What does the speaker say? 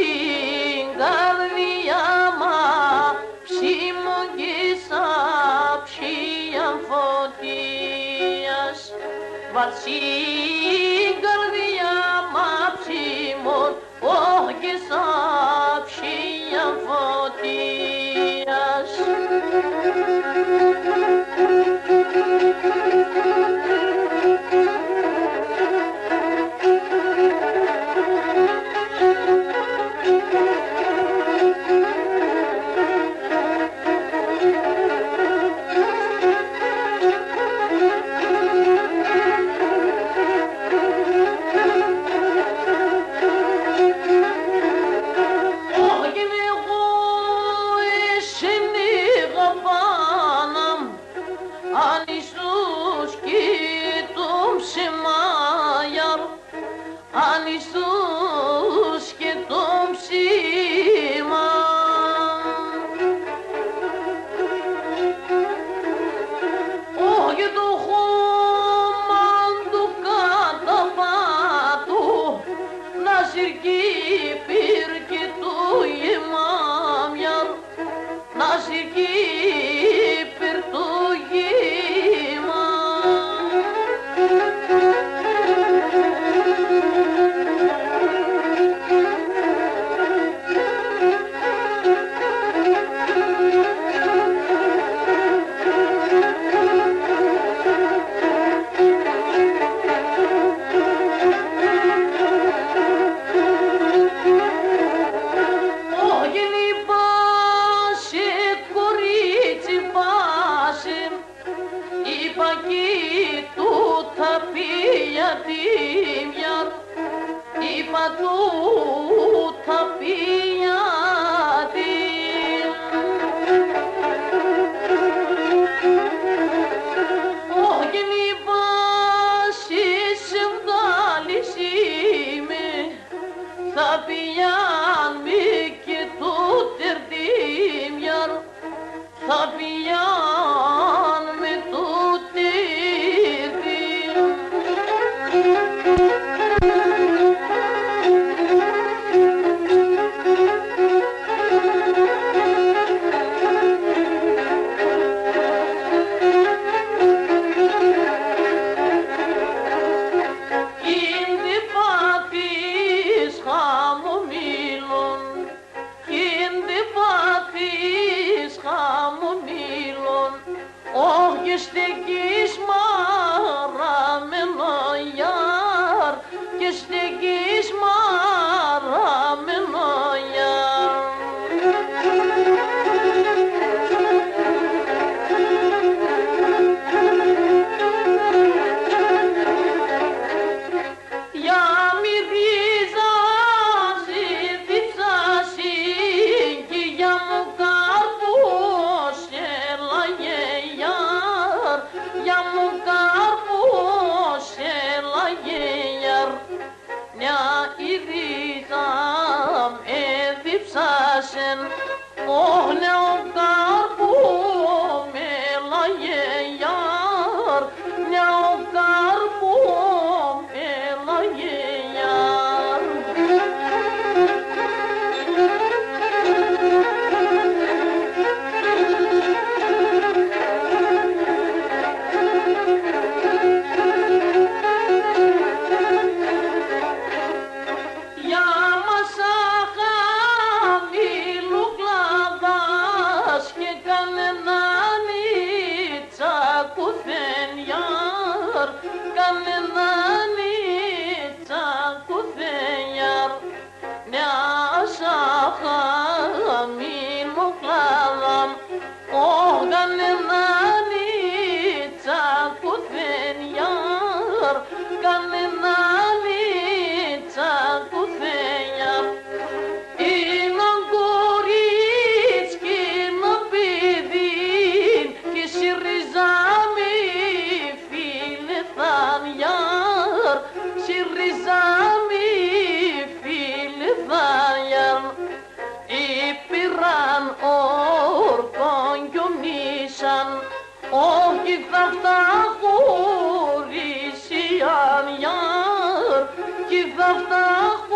στην καρδιά μάψη μου κι σάψια φωτίας. Βάλ' στην καρδιά μάψη μου κι σάψια φωτίας. Αν Ιησούς και το ψήμα όχι το χώμα του καταπάτου να συρκεί πυρκή του γεμάμιαρ να συρκεί πυρ του γεμάμιαρ. Είπα του θα πει γιατί όχι μη βάσεις σε βγάλεις είμαι θα πιάν μη και του τερτήμιαρ θα πιάν με του όχι στεκείς μαραμένο γιάρ και στεκείς μαραμένο γιάρ. Για μυρίζα ζήτησασαι κι για μου καρπούς έλαγε για μου καρπούς έλαγε γιαρ μια ηρίζα έδιψασεν όχλε ο καρπού με έλαγε γιαρ μια ο καρπού με έλαγε γιαρ. Κανέναν τσακουθένιαρ μια σάχα μήνου κλάδαμ ο κανέναν τσακουθένιαρ κανέναν τσακουθένιαρ είναι κορίτσκι να παιδί και σιριζάμι φίλε θανιάρ σιριζάμι φίλε θανιάρ ήπειραν όρκον κι ομνήσαν όχι θα φτάχουν κι θα φτάχουν